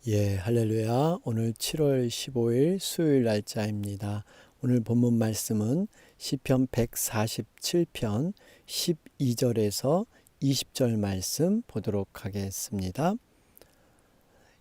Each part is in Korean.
할렐루야. 오늘 7월 15일 수요일 날짜입니다. 오늘 본문 말씀은 시편 147편 12절에서 20절 말씀 보도록 하겠습니다.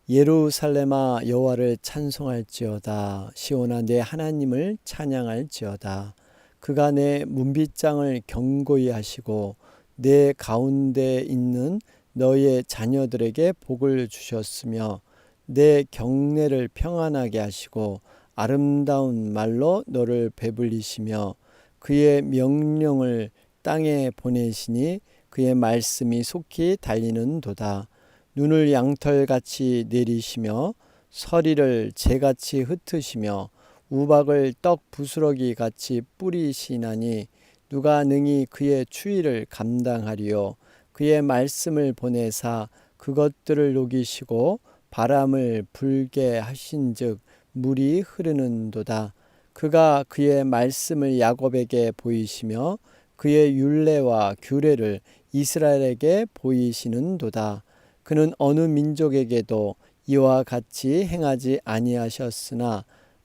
예루살렘아 여호와를 찬송할지어다. 시온아 내 하나님을 찬양할지어다. 그가 내 문빗장을 견고히 하시고 내 가운데 있는 너의 자녀들에게 복을 주셨으며 내 경내를 평안하게 하시고 아름다운 말로 너를 배불리시며 그의 명령을 땅에 보내시니 그의 말씀이 속히 달리는도다. 눈을 양털같이 내리시며 서리를 재같이 흩으시며 우박을 떡 부스러기 같이 뿌리시나니 누가 능히 그의 추위를 감당하리요. 그의 말씀을 보내사 그것들을 녹이시고 바람을 불게 하신즉 물이 흐르는도다. 그가 그의 말씀을 야곱에게 보이시며 그의 율례와 규례를 이스라엘에게 보이시는도다. 그는 어느 민족에게도 이와 같이 행하지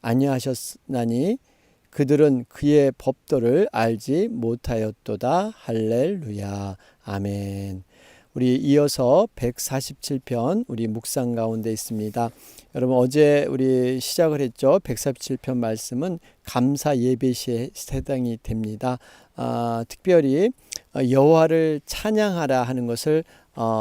아니하셨나니 그들은 그의 법도를 알지 못하였도다. 할렐루야. 아멘. 우리 이어서 147편 우리 묵상 가운데 있습니다. 여러분 어제 우리 시작을 했죠. 147편 말씀은 감사 예배 시에 해당이 됩니다. 특별히 여호와를 찬양하라 하는 것을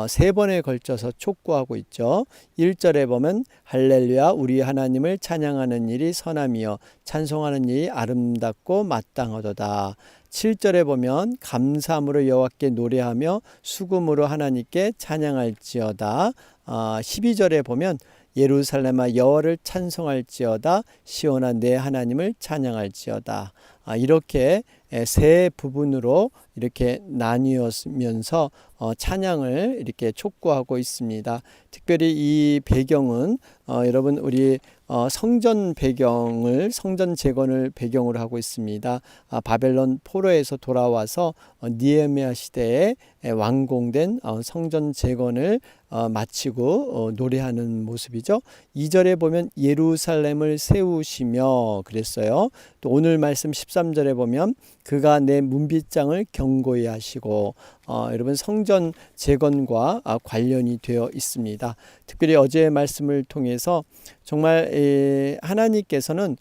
세 번에 걸쳐서 촉구하고 있죠. 1절에 보면 할렐루야 우리 하나님을 찬양하는 일이 선함이여 찬송하는 일이 아름답고 마땅하도다. 7절에 보면 감사함으로 여호와께 노래하며 수금으로 하나님께 찬양할지어다. 12절에 보면 예루살렘아 여호와를 찬송할지어다. 시온아 내 하나님을 찬양할지어다. 이렇게 세 부분으로 이렇게 나뉘어면서 찬양을 이렇게 촉구하고 있습니다. 특별히 이 배경은 여러분 우리 성전 재건을 배경으로 하고 있습니다. 바벨론 포로에서 돌아와서 느헤미야 시대에 완공된 성전 재건을 마치고 노래하는 모습이죠. 2절에 보면 예루살렘을 세우시며 그랬어요. 또 오늘 말씀 13절에 보면 그가 내 문빗장을 견고히 하시고 여러분 성전 재건과 관련이 되어 있습니다. 특별히 어제의 말씀을 통해서 정말 하나님께서는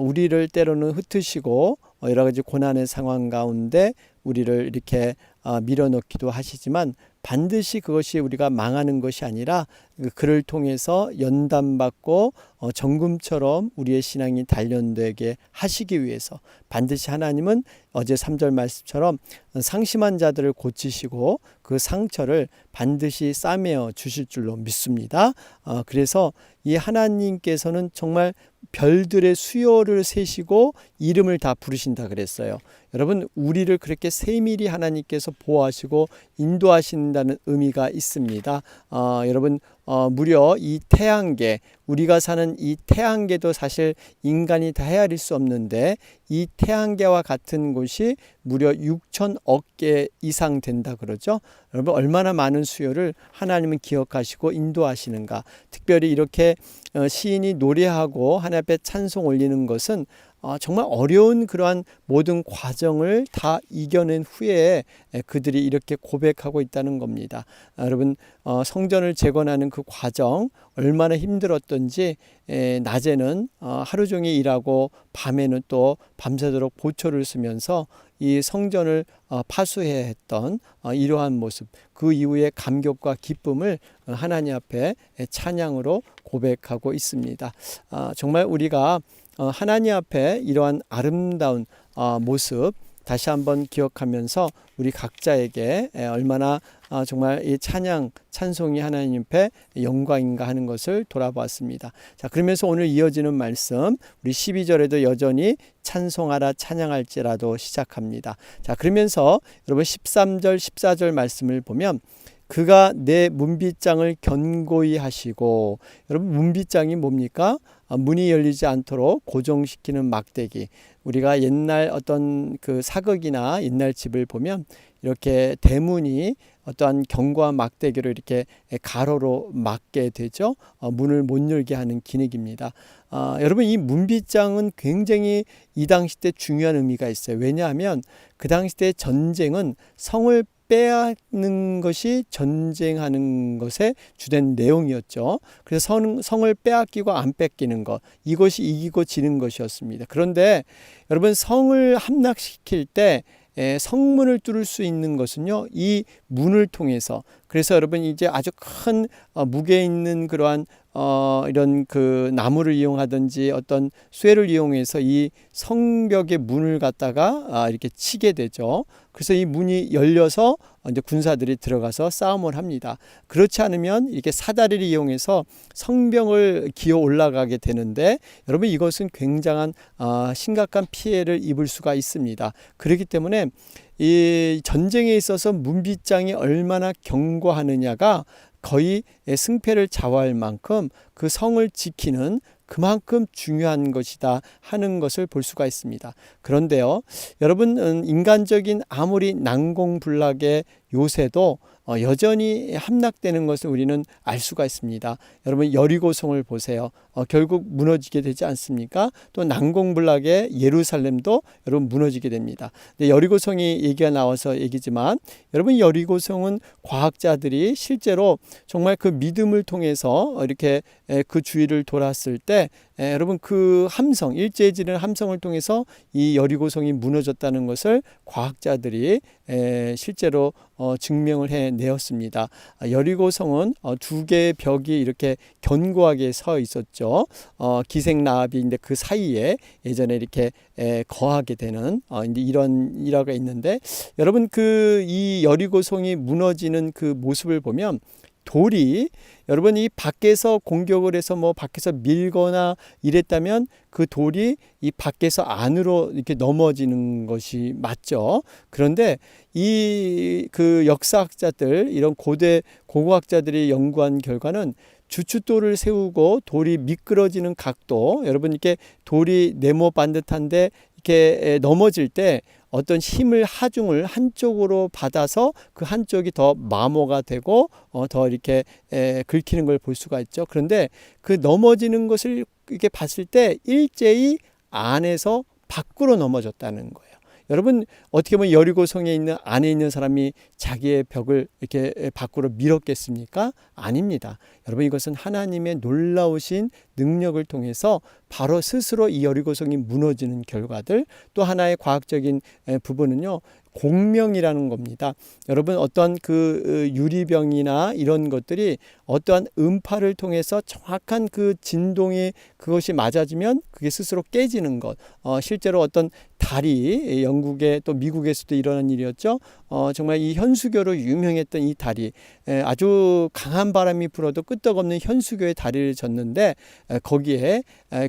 우리를 때로는 흩으시고 여러 가지 고난의 상황 가운데 우리를 이렇게 밀어넣기도 하시지만 반드시 그것이 우리가 망하는 것이 아니라 그를 통해서 연단받고 정금처럼 우리의 신앙이 단련되게 하시기 위해서 반드시 하나님은 어제 3절 말씀처럼 상심한 자들을 고치시고 그 상처를 반드시 싸매어 주실 줄로 믿습니다. 그래서 이 하나님께서는 정말 별들의 수요를 세시고 이름을 다 부르신다 그랬어요. 여러분 우리를 그렇게 세밀히 하나님께서 보호하시고 인도하신다는 의미가 있습니다. 여러분 무려 이 태양계 우리가 사는 이 태양계도 사실 인간이 다 헤아릴 수 없는데 이 태양계와 같은 곳이 무려 6천억 개 이상 된다 그러죠. 여러분 얼마나 많은 수요를 하나님은 기억하시고 인도하시는가. 특별히 이렇게 시인이 노래하고 하나님 앞에 찬송 올리는 것은 정말 어려운 그러한 모든 과정을 다 이겨낸 후에 그들이 이렇게 고백하고 있다는 겁니다. 여러분 성전을 재건하는 그 과정 얼마나 힘들었던지 낮에는 하루 종일 일하고 밤에는 또 밤새도록 보초를 쓰면서 이 성전을 파수해야 했던 이러한 모습 그 이후에 감격과 기쁨을 하나님 앞에 찬양으로 고백하고 있습니다. 정말 우리가 하나님 앞에 이러한 아름다운 모습 다시 한번 기억하면서 우리 각자에게 얼마나 정말 이 찬송이 하나님 앞에 영광인가 하는 것을 돌아보았습니다. 자, 그러면서 오늘 이어지는 말씀 우리 12절에도 여전히 찬송하라 찬양할지라도 시작합니다. 자, 그러면서 여러분 13절 14절 말씀을 보면 그가 내 문빗장을 견고히 하시고 여러분 문빗장이 뭡니까? 문이 열리지 않도록 고정시키는 막대기. 우리가 옛날 어떤 그 사극이나 옛날 집을 보면 이렇게 대문이 어떠한 경과 막대기로 이렇게 가로로 막게 되죠. 문을 못 열게 하는 기능입니다. 여러분, 이 문빗장은 굉장히 이 당시 때 중요한 의미가 있어요. 왜냐하면 그 당시 때 전쟁은 성을 빼앗는 것이 전쟁하는 것의 주된 내용이었죠. 그래서 성을 빼앗기고 안 뺏기는 것, 이것이 이기고 지는 것이었습니다. 그런데 여러분, 성을 함락시킬 때 성문을 뚫을 수 있는 것은요, 이 문을 통해서. 그래서 여러분, 이제 아주 큰 무게 있는 그러한 이런 그 나무를 이용하든지 어떤 쇠를 이용해서 이 성벽의 문을 갖다가 이렇게 치게 되죠. 그래서 이 문이 열려서 이제 군사들이 들어가서 싸움을 합니다. 그렇지 않으면 이렇게 사다리를 이용해서 성벽을 기어 올라가게 되는데, 여러분, 이것은 굉장한 심각한 피해를 입을 수가 있습니다. 그렇기 때문에 이 전쟁에 있어서 문빗장이 얼마나 견고하느냐가 거의 승패를 좌우할 만큼 그 성을 지키는 그만큼 중요한 것이다 하는 것을 볼 수가 있습니다. 그런데요, 여러분, 인간적인 아무리 난공불락의 요새도 여전히 함락되는 것을 우리는 알 수가 있습니다. 여러분, 여리고성을 보세요. 결국 무너지게 되지 않습니까? 또 난공불락의 예루살렘도 여러분 무너지게 됩니다. 여리고성이 얘기가 나와서 얘기지만, 여러분, 여리고성은 과학자들이 실제로 정말 그 믿음을 통해서 이렇게 그 주위를 돌았을 때 여러분, 그 함성, 일제해지는 함성을 통해서 이 여리고성이 무너졌다는 것을 과학자들이 실제로 증명을 해내었습니다. 여리고성은 두 개의 벽이 이렇게 견고하게 서 있었죠. 기생나합인데 그 사이에 예전에 이렇게 거하게 되는 이런 일화가 있는데, 여러분, 그 이 여리고성이 무너지는 그 모습을 보면 돌이, 여러분, 이 밖에서 공격을 해서 뭐 밖에서 밀거나 이랬다면 그 돌이 이 밖에서 안으로 이렇게 넘어지는 것이 맞죠. 그런데 이 그 역사학자들, 이런 고대 고고학자들이 연구한 결과는 주춧돌을 세우고 돌이 미끄러지는 각도, 여러분, 이렇게 돌이 네모 반듯한데 이렇게 넘어질 때 어떤 힘을, 하중을 한쪽으로 받아서 그 한쪽이 더 마모가 되고 더 이렇게 긁히는 걸 볼 수가 있죠. 그런데 그 넘어지는 것을 이렇게 봤을 때 일제히 안에서 밖으로 넘어졌다는 거예요. 여러분, 어떻게 보면 여리고성에 있는 안에 있는 사람이 자기의 벽을 이렇게 밖으로 밀었겠습니까? 아닙니다. 여러분, 이것은 하나님의 놀라우신 능력을 통해서 바로 스스로 이 여리고성이 무너지는 결과들, 또 하나의 과학적인 부분은요, 공명이라는 겁니다. 여러분, 어떠한 그 유리병이나 이런 것들이 어떠한 음파를 통해서 정확한 그 진동이 그것이 맞아지면 그게 스스로 깨지는 것. 실제로 어떤 다리, 영국에 또 미국에서도 일어난 일이었죠. 정말 이 현수교로 유명했던 이 다리, 아주 강한 바람이 불어도 끄떡없는 현수교의 다리를 졌는데, 거기에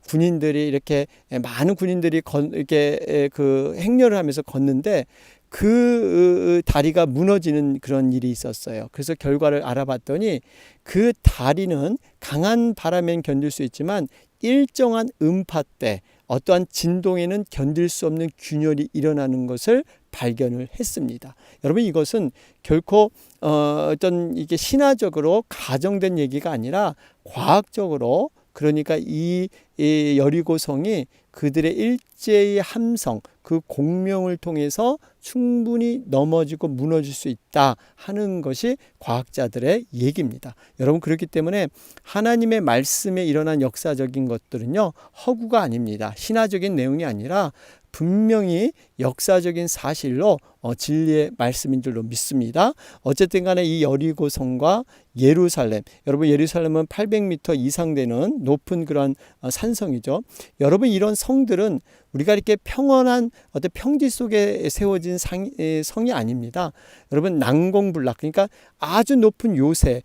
군인들이 이렇게 많은 군인들이 이렇게 그 행렬을 하면서 걷는데 그 다리가 무너지는 그런 일이 있었어요. 그래서 결과를 알아봤더니 그 다리는 강한 바람엔 견딜 수 있지만 일정한 음파 때 어떠한 진동에는 견딜 수 없는 균열이 일어나는 것을 발견을 했습니다. 여러분, 이것은 결코 어떤 이게 신화적으로 가정된 얘기가 아니라 과학적으로, 그러니까 이 여리고성이 그들의 일제의 함성, 그 공명을 통해서 충분히 넘어지고 무너질 수 있다 하는 것이 과학자들의 얘기입니다. 여러분, 그렇기 때문에 하나님의 말씀에 일어난 역사적인 것들은요, 허구가 아닙니다. 신화적인 내용이 아니라 분명히 역사적인 사실로 진리의 말씀인 줄로 믿습니다. 어쨌든 간에 이 여리고성과 예루살렘, 여러분, 예루살렘은 800m 이상 되는 높은 그런 산성이죠. 여러분, 이런 성들은 우리가 이렇게 평온한 어떤 평지 속에 세워진 성이 아닙니다. 여러분, 난공불락, 그러니까 아주 높은 요새,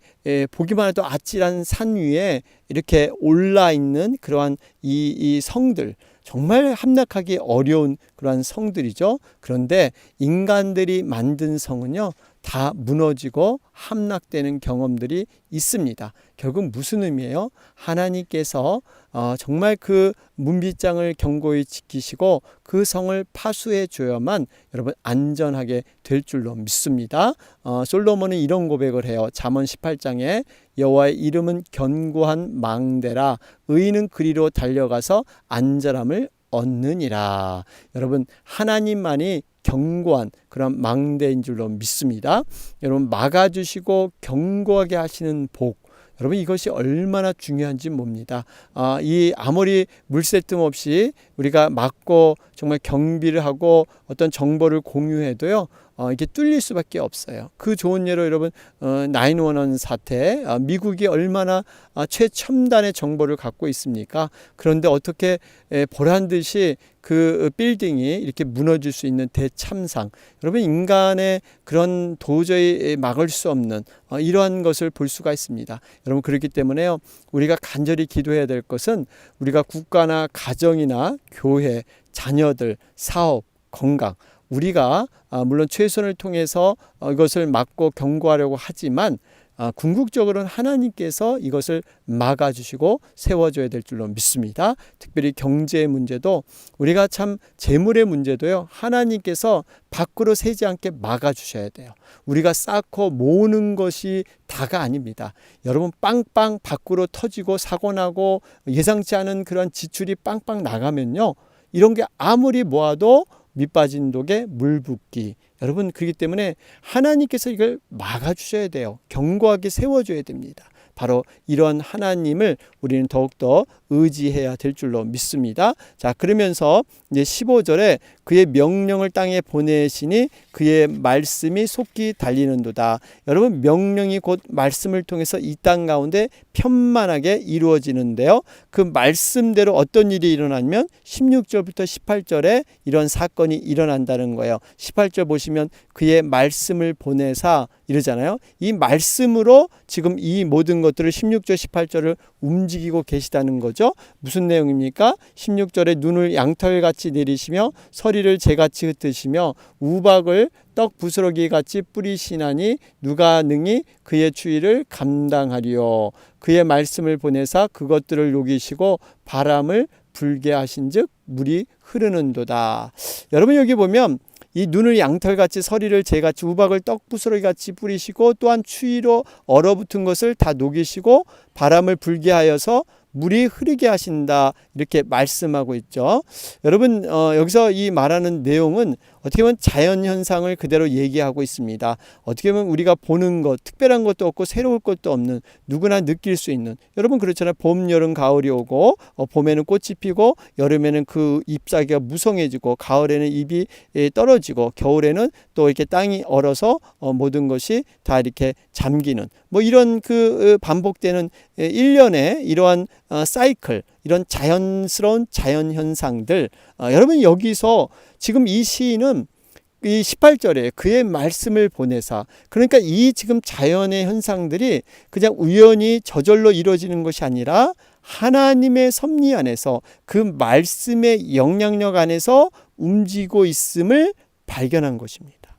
보기만 해도 아찔한 산 위에 이렇게 올라 있는 그러한 이 성들, 정말 함락하기 어려운 그러한 성들이죠. 그런데 인간들이 만든 성은요, 다 무너지고 함락되는 경험들이 있습니다. 결국 무슨 의미예요? 하나님께서 정말 그 문빗장을 견고히 지키시고 그 성을 파수해 줘야만 여러분 안전하게 될 줄로 믿습니다. 솔로몬은 이런 고백을 해요. 잠언 18장에 여호와의 이름은 견고한 망대라 의인은 그리로 달려가서 안전함을 얻느니라. 여러분 하나님만이 견고한 그런 망대인 줄로 믿습니다. 여러분 막아주시고 견고하게 하시는 복, 여러분 이것이 얼마나 중요한지 봅니다. 이 아무리 물새 틈 없이 우리가 막고 정말 경비를 하고 어떤 정보를 공유해도요, 이게 뚫릴 수밖에 없어요. 그 좋은 예로 여러분 911 사태, 미국이 얼마나 최첨단의 정보를 갖고 있습니까? 그런데 어떻게 보란 듯이 그 빌딩이 이렇게 무너질 수 있는 대참상, 여러분 인간의 그런 도저히 막을 수 없는 이러한 것을 볼 수가 있습니다. 여러분 그렇기 때문에요, 우리가 간절히 기도해야 될 것은 우리가 국가나 가정이나 교회, 자녀들, 사업, 건강, 우리가 물론 최선을 통해서 이것을 막고 경고하려고 하지만 궁극적으로는 하나님께서 이것을 막아주시고 세워줘야 될 줄로 믿습니다. 특별히 경제의 문제도, 우리가 참 재물의 문제도요, 하나님께서 밖으로 새지 않게 막아주셔야 돼요. 우리가 쌓고 모으는 것이 다가 아닙니다. 여러분 빵빵 밖으로 터지고 사고나고 예상치 않은 그런 지출이 빵빵 나가면요, 이런 게 아무리 모아도 밑빠진 독에 물 붓기. 여러분 그렇기 때문에 하나님께서 이걸 막아주셔야 돼요. 견고하게 세워줘야 됩니다. 바로 이런 하나님을 우리는 더욱더 의지해야 될 줄로 믿습니다. 자, 그러면서 이제 15절에 그의 명령을 땅에 보내시니 그의 말씀이 속히 달리는도다. 여러분 명령이 곧 말씀을 통해서 이 땅 가운데 편만하게 이루어지는데요. 그 말씀대로 어떤 일이 일어나면 16절부터 18절에 이런 사건이 일어난다는 거예요. 18절 보시면 그의 말씀을 보내사 이러잖아요. 이 말씀으로 지금 이 모든 것들을 16절 18절을 움직이고 계시다는 거죠. 무슨 내용입니까? 16절에 눈을 양털같이 내리시며 서리를 재같이 흩으시며 우박을 떡 부스러기 같이 뿌리시나니 누가 능히 그의 추위를 감당하리요. 그의 말씀을 보내사 그것들을 녹이시고 바람을 불게 하신즉 물이 흐르는도다. 여러분 여기 보면 이 눈을 양털같이 서리를 재같이 우박을 떡부스러기같이 뿌리시고 또한 추위로 얼어붙은 것을 다 녹이시고 바람을 불게 하여서 물이 흐르게 하신다, 이렇게 말씀하고 있죠. 여러분 여기서 이 말하는 내용은 어떻게 보면 자연현상을 그대로 얘기하고 있습니다. 어떻게 보면 우리가 보는 것, 특별한 것도 없고 새로울 것도 없는, 누구나 느낄 수 있는, 여러분 그렇잖아요. 봄, 여름, 가을이 오고 봄에는 꽃이 피고 여름에는 그 잎사귀가 무성해지고 가을에는 잎이 떨어지고 겨울에는 또 이렇게 땅이 얼어서 모든 것이 다 이렇게 잠기는, 뭐 이런 그 반복되는 1년의 이러한 사이클, 이런 자연스러운 자연현상들, 여러분 여기서 지금 이 시인은 이 18절에 그의 말씀을 보내사, 그러니까 이 지금 자연의 현상들이 그냥 우연히 저절로 이루어지는 것이 아니라 하나님의 섭리 안에서 그 말씀의 영향력 안에서 움직이고 있음을 발견한 것입니다.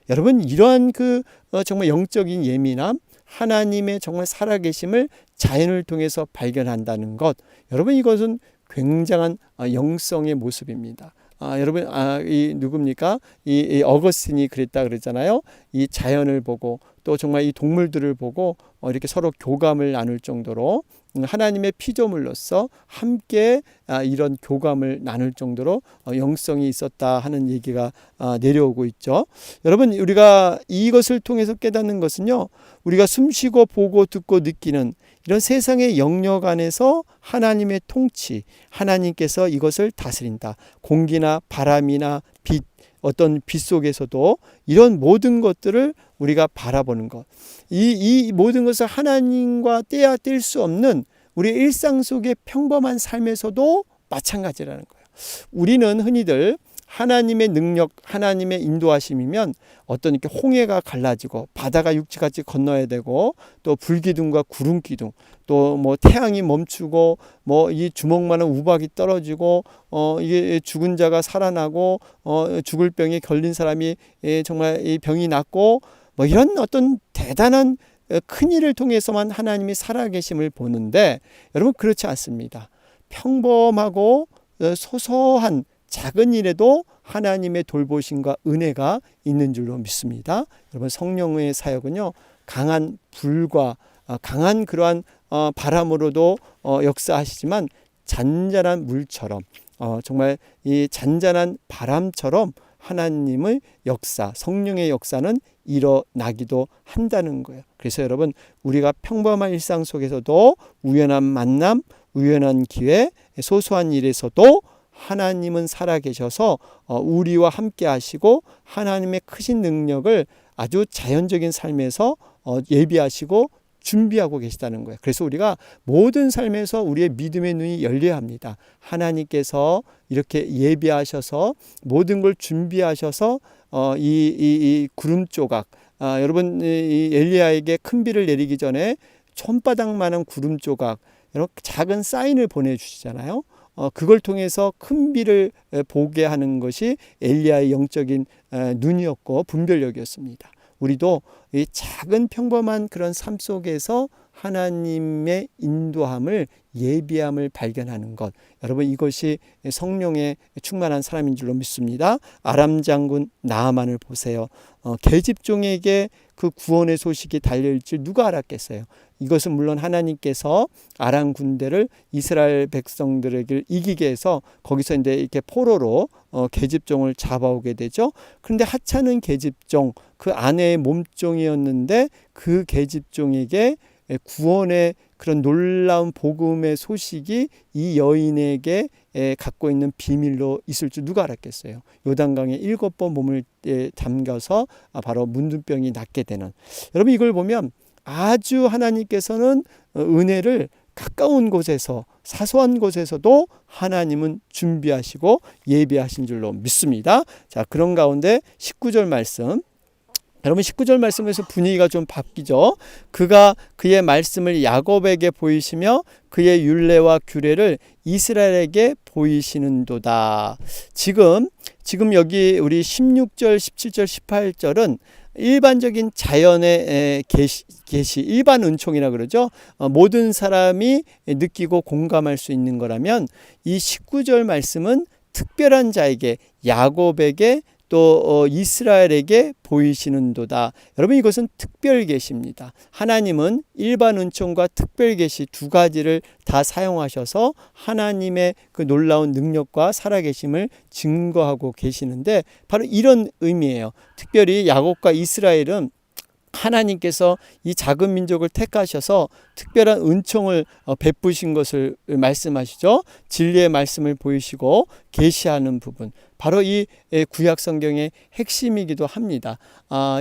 여러분 이러한 그 정말 영적인 예민함, 하나님의 정말 살아계심을 자연을 통해서 발견한다는 것, 여러분 이것은 굉장한 영성의 모습입니다. 여러분 이 누굽니까? 이 어거스틴이 그랬다 그랬잖아요. 이 자연을 보고 또 정말 이 동물들을 보고 이렇게 서로 교감을 나눌 정도로 하나님의 피조물로서 함께 이런 교감을 나눌 정도로 영성이 있었다 하는 얘기가 내려오고 있죠. 여러분 우리가 이것을 통해서 깨닫는 것은요, 우리가 숨쉬고 보고 듣고 느끼는 이런 세상의 영역 안에서 하나님의 통치, 하나님께서 이것을 다스린다. 공기나 바람이나 빛, 어떤 빛 속에서도 이런 모든 것들을 우리가 바라보는 것, 이 모든 것을 하나님과 떼야 뗄 수 없는 우리 일상 속의 평범한 삶에서도 마찬가지라는 거예요. 우리는 흔히들 하나님의 능력, 하나님의 인도하심이면 어떤 이렇게 홍해가 갈라지고 바다가 육지같이 건너야 되고 또 불기둥과 구름기둥, 또 뭐 태양이 멈추고 뭐 이 주먹만한 우박이 떨어지고 이게 죽은 자가 살아나고 죽을 병에 걸린 사람이 정말 이 병이 낫고 뭐 이런 어떤 대단한 큰 일을 통해서만 하나님이 살아계심을 보는데 여러분 그렇지 않습니다. 평범하고 소소한 작은 일에도 하나님의 돌보심과 은혜가 있는 줄로 믿습니다. 여러분 성령의 사역은요 강한 불과 강한 그러한 바람으로도 역사하시지만 잔잔한 물처럼 정말 이 잔잔한 바람처럼 하나님의 역사, 성령의 역사는 일어나기도 한다는 거예요. 그래서 여러분 우리가 평범한 일상 속에서도 우연한 만남, 우연한 기회, 소소한 일에서도 하나님은 살아계셔서 우리와 함께 하시고 하나님의 크신 능력을 아주 자연적인 삶에서 예비하시고 준비하고 계시다는 거예요. 그래서 우리가 모든 삶에서 우리의 믿음의 눈이 열려야 합니다. 하나님께서 이렇게 예비하셔서 모든 걸 준비하셔서 이 구름 조각 여러분 이 엘리야에게 큰 비를 내리기 전에 손바닥만한 구름 조각 이렇게 작은 사인을 보내주시잖아요. 그걸 통해서 큰 비를 보게 하는 것이 엘리야의 영적인 눈이었고 분별력이었습니다. 우리도 이 작은 평범한 그런 삶 속에서 하나님의 인도함을 예비함을 발견하는 것, 여러분 이것이 성령에 충만한 사람인 줄로 믿습니다. 아람 장군 나아만을 보세요. 계집종에게 그 구원의 소식이 달려올 줄 누가 알았겠어요. 이것은 물론 하나님께서 아람 군대를 이스라엘 백성들에게 이기게 해서 거기서 이제 이렇게 포로로 계집종을 잡아오게 되죠. 그런데 하찮은 계집종, 그 아내의 몸종이었는데 그 계집종에게 구원의 그런 놀라운 복음의 소식이 이 여인에게 갖고 있는 비밀로 있을 줄 누가 알았겠어요. 요단강에 7번 몸을 담가서 바로 문둥병이 낫게 되는. 여러분 이걸 보면 아주 하나님께서는 은혜를 가까운 곳에서 사소한 곳에서도 하나님은 준비하시고 예비하신 줄로 믿습니다. 자, 그런 가운데 19절 말씀, 여러분 19절 말씀에서 분위기가 좀 바뀌죠. 그가 그의 말씀을 야곱에게 보이시며 그의 율례와 규례를 이스라엘에게 보이시는도다. 지금 여기 우리 16절, 17절, 18절은 일반적인 자연의 계시, 일반 은총이라 그러죠. 모든 사람이 느끼고 공감할 수 있는 거라면 이 19절 말씀은 특별한 자에게, 야곱에게 또 이스라엘에게 보이시는도다. 여러분 이것은 특별 계시입니다. 하나님은 일반 은총과 특별 계시 두 가지를 다 사용하셔서 하나님의 그 놀라운 능력과 살아계심을 증거하고 계시는데 바로 이런 의미예요. 특별히 야곱과 이스라엘은 하나님께서 이 작은 민족을 택하셔서 특별한 은총을 베푸신 것을 말씀하시죠. 진리의 말씀을 보이시고 계시하는 부분, 바로 이 구약 성경의 핵심이기도 합니다.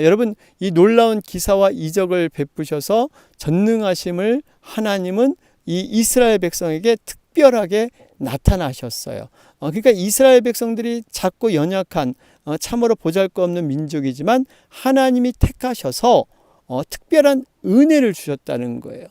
여러분 이 놀라운 기사와 이적을 베푸셔서 전능하심을 하나님은 이 이스라엘 백성에게 특별하게 나타나셨어요. 그러니까 이스라엘 백성들이 작고 연약한 참으로 보잘것없는 민족이지만 하나님이 택하셔서 특별한 은혜를 주셨다는 거예요.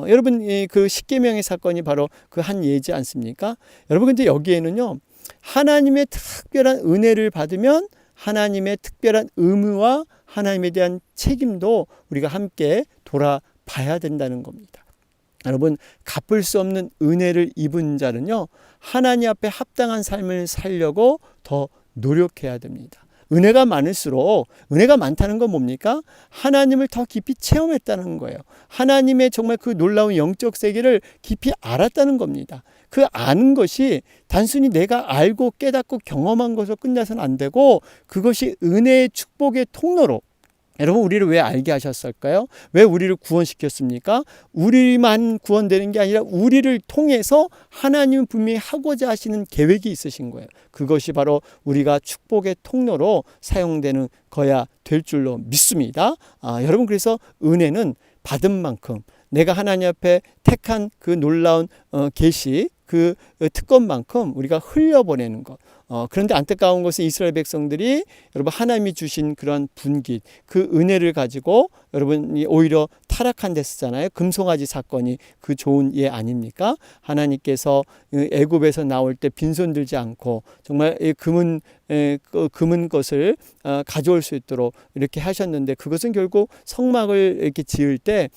여러분 그 십계명의 사건이 바로 그 한 예지 않습니까? 여러분 근데 여기에는요 하나님의 특별한 은혜를 받으면 하나님의 특별한 의무와 하나님에 대한 책임도 우리가 함께 돌아봐야 된다는 겁니다. 여러분 갚을 수 없는 은혜를 입은 자는요 하나님 앞에 합당한 삶을 살려고 더 노력해야 됩니다. 은혜가 많을수록, 은혜가 많다는 건 뭡니까? 하나님을 더 깊이 체험했다는 거예요. 하나님의 정말 그 놀라운 영적 세계를 깊이 알았다는 겁니다. 그 아는 것이 단순히 내가 알고 깨닫고 경험한 것으로 끝나서는 안 되고 그것이 은혜의 축복의 통로로, 여러분 우리를 왜 알게 하셨을까요? 왜 우리를 구원시켰습니까? 우리만 구원되는 게 아니라 우리를 통해서 하나님은 분명히 하고자 하시는 계획이 있으신 거예요. 그것이 바로 우리가 축복의 통로로 사용되는 거야 될 줄로 믿습니다. 여러분 그래서 은혜는 받은 만큼 내가 하나님 앞에 택한 그 놀라운 계시, 그 특권만큼 우리가 흘려보내는 것. 그런데 안타까운 것은 이스라엘 백성들이 여러분 하나님이 주신 그런 분깃, 그 은혜를 가지고 여러분 오히려 타락한 데 쓰잖아요. 금송아지 사건이 그 좋은 예 아닙니까? 하나님께서 애굽에서 나올 때 빈손 들지 않고 정말 금은 것을 가져올 수 있도록 이렇게 하셨는데, 그것은 결국 성막을 이렇게 지을 때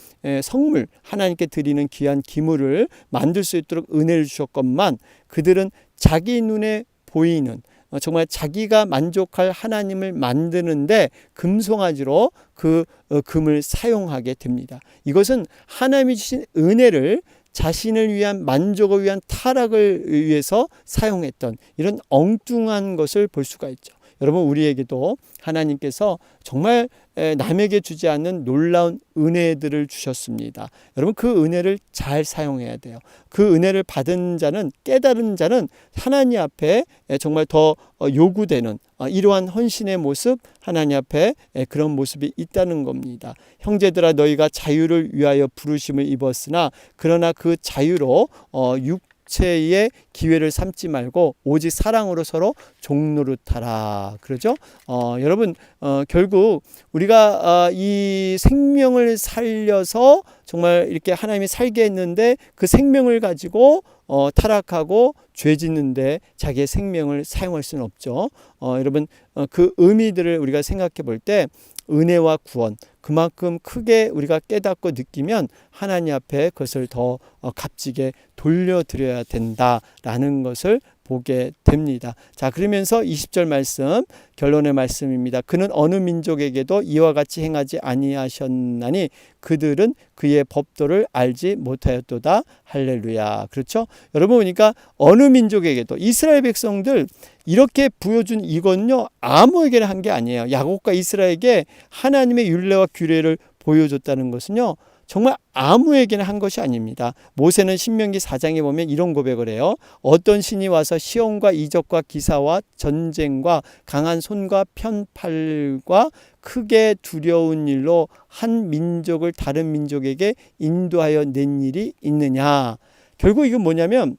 성물, 하나님께 드리는 귀한 기물을 만들 수 있도록 은혜를 주셨건만, 그들은 자기 눈에 보이는 정말 자기가 만족할 하나님을 만드는데 금송아지로 그 금을 사용하게 됩니다. 이것은 하나님이 주신 은혜를 자신을 위한 만족을 위한 타락을 위해서 사용했던 이런 엉뚱한 것을 볼 수가 있죠. 여러분, 우리에게도 하나님께서 정말 남에게 주지 않는 놀라운 은혜들을 주셨습니다. 여러분, 그 은혜를 잘 사용해야 돼요. 그 은혜를 받은 자는, 깨달은 자는 하나님 앞에 정말 더 요구되는 이러한 헌신의 모습, 하나님 앞에 그런 모습이 있다는 겁니다. 형제들아, 너희가 자유를 위하여 부르심을 입었으나 그러나 그 자유로 육체의 기회를 삼지 말고 오직 사랑으로 서로 종노릇하라. 그러죠? 여러분, 결국 우리가 이 생명을 살려서 정말 이렇게 하나님이 살게 했는데 그 생명을 가지고 타락하고 죄 짓는데 자기의 생명을 사용할 수는 없죠. 여러분, 그 의미들을 우리가 생각해 볼 때 은혜와 구원, 그만큼 크게 우리가 깨닫고 느끼면 하나님 앞에 그것을 더 값지게 돌려드려야 된다라는 것을 보게 됩니다. 자, 그러면서 20절 말씀, 결론의 말씀입니다. 그는 어느 민족에게도 이와 같이 행하지 아니하셨나니 그들은 그의 법도를 알지 못하였도다. 할렐루야. 그렇죠? 여러분, 보니까 어느 민족에게도, 이스라엘 백성들 이렇게 보여준 이건요, 아무에게나 한 게 아니에요. 야곱과 이스라엘에게 하나님의 율례와 규례를 보여줬다는 것은요, 정말 아무에게나 한 것이 아닙니다. 모세는 신명기 4장에 보면 이런 고백을 해요. 어떤 신이 와서 시험과 이적과 기사와 전쟁과 강한 손과 편팔과 크게 두려운 일로 한 민족을 다른 민족에게 인도하여 낸 일이 있느냐. 결국 이건 뭐냐면,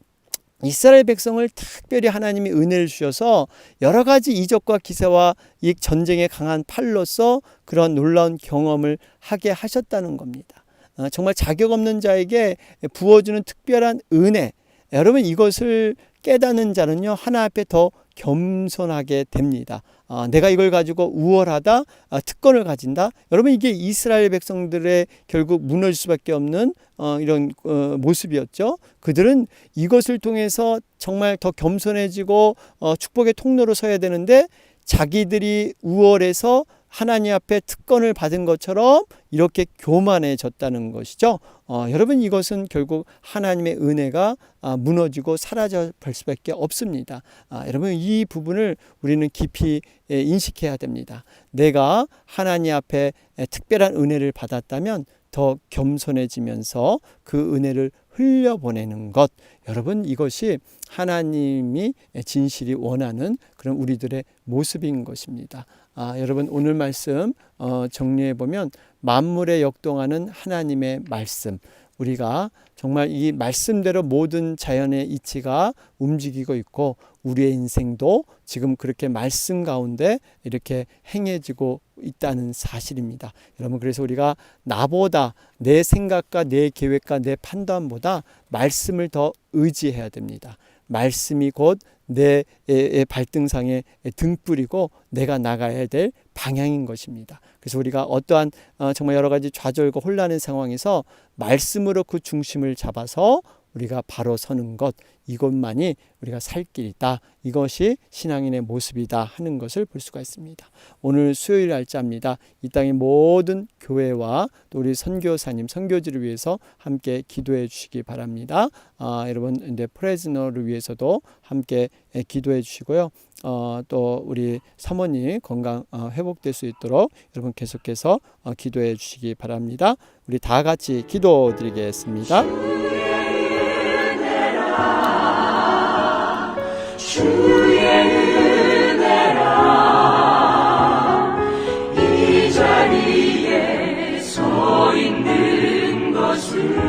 이스라엘 백성을 특별히 하나님이 은혜를 주셔서 여러 가지 이적과 기사와 이 전쟁의 강한 팔로서 그런 놀라운 경험을 하게 하셨다는 겁니다. 정말 자격 없는 자에게 부어주는 특별한 은혜. 여러분, 이것을 깨닫는 자는요, 하나 앞에 더 겸손하게 됩니다. 내가 이걸 가지고 우월하다, 특권을 가진다. 여러분, 이게 이스라엘 백성들의 결국 무너질 수밖에 없는 이런 모습이었죠. 그들은 이것을 통해서 정말 더 겸손해지고 축복의 통로로 서야 되는데, 자기들이 우월해서 하나님 앞에 특권을 받은 것처럼 이렇게 교만해졌다는 것이죠. 여러분, 이것은 결국 하나님의 은혜가 무너지고 사라져 볼 수밖에 없습니다. 여러분, 이 부분을 우리는 깊이 인식해야 됩니다. 내가 하나님 앞에 특별한 은혜를 받았다면 더 겸손해지면서 그 은혜를 흘려보내는 것, 여러분, 이것이 하나님이 진실이 원하는 그런 우리들의 모습인 것입니다. 여러분, 오늘 말씀 정리해 보면 만물에 역동하는 하나님의 말씀, 우리가 정말 이 말씀대로 모든 자연의 이치가 움직이고 있고 우리의 인생도 지금 그렇게 말씀 가운데 이렇게 행해지고 있다는 사실입니다. 여러분, 그래서 우리가 나보다, 내 생각과 내 계획과 내 판단보다 말씀을 더 의지해야 됩니다. 말씀이 곧 내 발등상의 등불이고 내가 나가야 될 방향인 것입니다. 그래서 우리가 어떠한 정말 여러 가지 좌절과 혼란의 상황에서 말씀으로 그 중심을 잡아서 우리가 바로 서는 것, 이것만이 우리가 살 길이다. 이것이 신앙인의 모습이다 하는 것을 볼 수가 있습니다. 오늘 수요일 날짜입니다. 이 땅의 모든 교회와 또 우리 선교사님, 선교지를 위해서 함께 기도해 주시기 바랍니다. 여러분, 이제 프레즈너를 위해서도 함께 기도해 주시고요. 또 우리 사모님 건강 회복될 수 있도록 여러분 계속해서 기도해 주시기 바랍니다. 우리 다 같이 기도드리겠습니다. 주의 은혜라 이 자리에 서 있는 것을